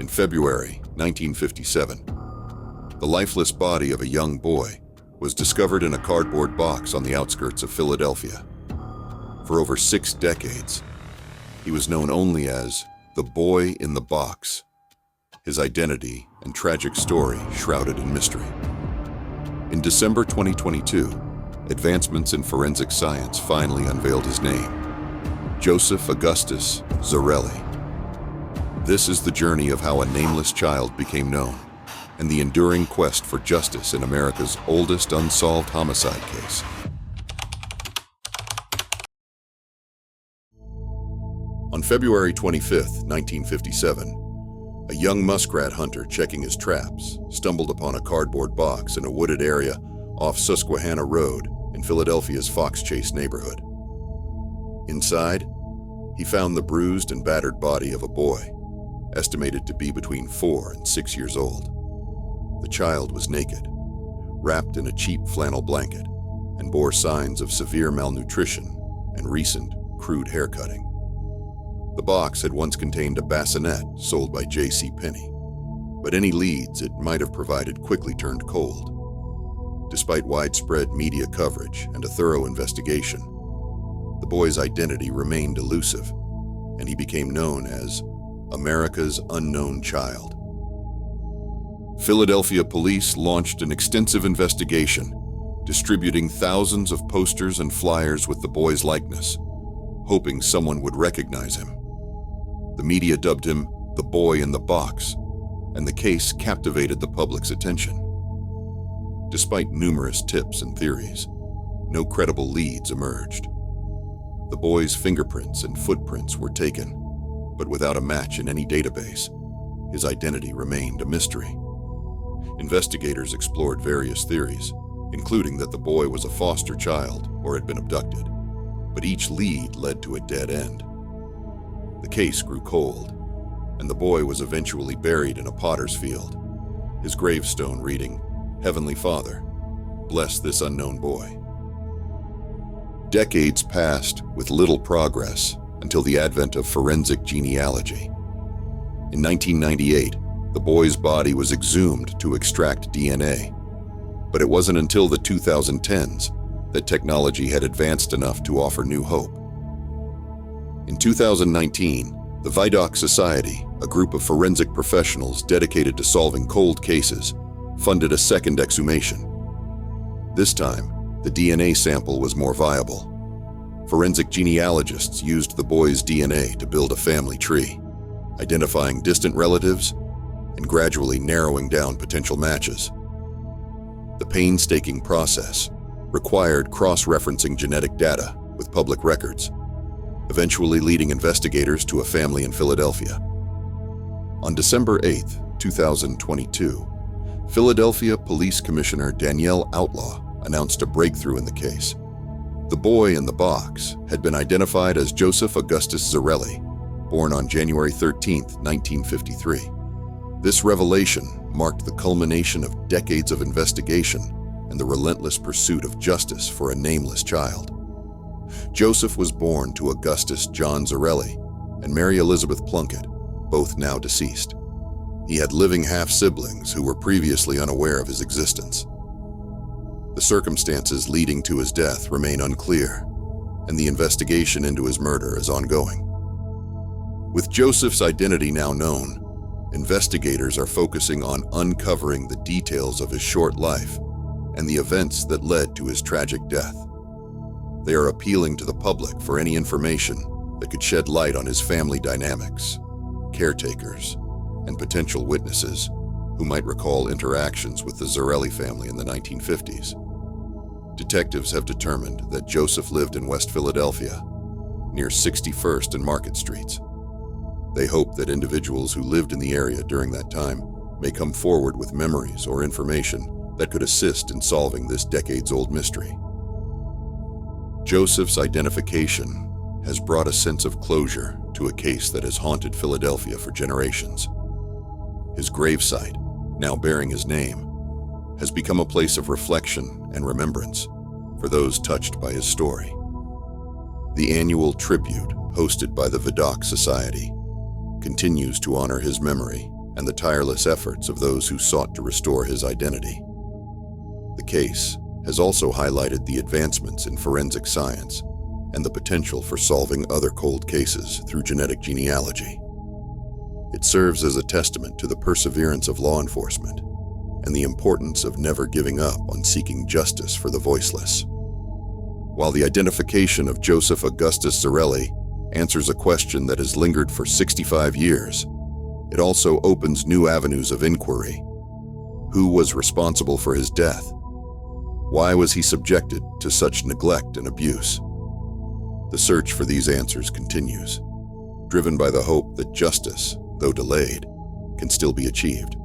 In February 1957, the lifeless body of a young boy was discovered in a cardboard box on the outskirts of Philadelphia. For over 6 decades, he was known only as the boy in the box, his identity and tragic story shrouded in mystery. In December 2022, advancements in forensic science finally unveiled his name: Joseph Augustus Zarelli. This is the journey of how a nameless child became known, and the enduring quest for justice in America's oldest unsolved homicide case. On February 25, 1957, a young muskrat hunter checking his traps stumbled upon a cardboard box in a wooded area off Susquehanna Road in Philadelphia's Fox Chase neighborhood. Inside, he found the bruised and battered body of a boy, estimated to be between 4 and 6 years old. The child was naked, wrapped in a cheap flannel blanket, and bore signs of severe malnutrition and recent, crude haircutting. The box had once contained a bassinet sold by J.C. Penney, but any leads it might have provided quickly turned cold. Despite widespread media coverage and a thorough investigation, the boy's identity remained elusive, and he became known as America's unknown child. Philadelphia police launched an extensive investigation, distributing thousands of posters and flyers with the boy's likeness, hoping someone would recognize him. The media dubbed him the boy in the box, and the case captivated the public's attention. Despite numerous tips and theories, no credible leads emerged. The boy's fingerprints and footprints were taken, but without a match in any database, his identity remained a mystery. Investigators explored various theories, including that the boy was a foster child or had been abducted, but each lead led to a dead end. The case grew cold, and the boy was eventually buried in a potter's field, his gravestone reading, "Heavenly Father, bless this unknown boy." Decades passed with little progress until the advent of forensic genealogy. In 1998, the boy's body was exhumed to extract DNA, but it wasn't until the 2010s that technology had advanced enough to offer new hope. In 2019, the Vidocq Society, a group of forensic professionals dedicated to solving cold cases, funded a second exhumation. This time, the DNA sample was more viable. Forensic genealogists used the boy's DNA to build a family tree, identifying distant relatives and gradually narrowing down potential matches. The painstaking process required cross-referencing genetic data with public records, eventually leading investigators to a family in Philadelphia. On December 8, 2022, Philadelphia Police Commissioner Danielle Outlaw announced a breakthrough in the case. The boy in the box had been identified as Joseph Augustus Zarelli, born on January 13, 1953. This revelation marked the culmination of decades of investigation and the relentless pursuit of justice for a nameless child. Joseph was born to Augustus John Zarelli and Mary Elizabeth Plunkett, both now deceased. He had living half-siblings who were previously unaware of his existence. The circumstances leading to his death remain unclear, and the investigation into his murder is ongoing. With Joseph's identity now known, investigators are focusing on uncovering the details of his short life and the events that led to his tragic death. They are appealing to the public for any information that could shed light on his family dynamics, caretakers, and potential witnesses who might recall interactions with the Zarelli family in the 1950s. Detectives have determined that Joseph lived in West Philadelphia, near 61st and Market Streets. They hope that individuals who lived in the area during that time may come forward with memories or information that could assist in solving this decades-old mystery. Joseph's identification has brought a sense of closure to a case that has haunted Philadelphia for generations. His gravesite, now bearing his name, has become a place of reflection and remembrance for those touched by his story. The annual tribute hosted by the Vidocq Society continues to honor his memory and the tireless efforts of those who sought to restore his identity. The case has also highlighted the advancements in forensic science and the potential for solving other cold cases through genetic genealogy. It serves as a testament to the perseverance of law enforcement and the importance of never giving up on seeking justice for the voiceless. While the identification of Joseph Augustus Zarelli answers a question that has lingered for 65 years, it also opens new avenues of inquiry. Who was responsible for his death? Why was he subjected to such neglect and abuse? The search for these answers continues, driven by the hope that justice, though delayed, can still be achieved.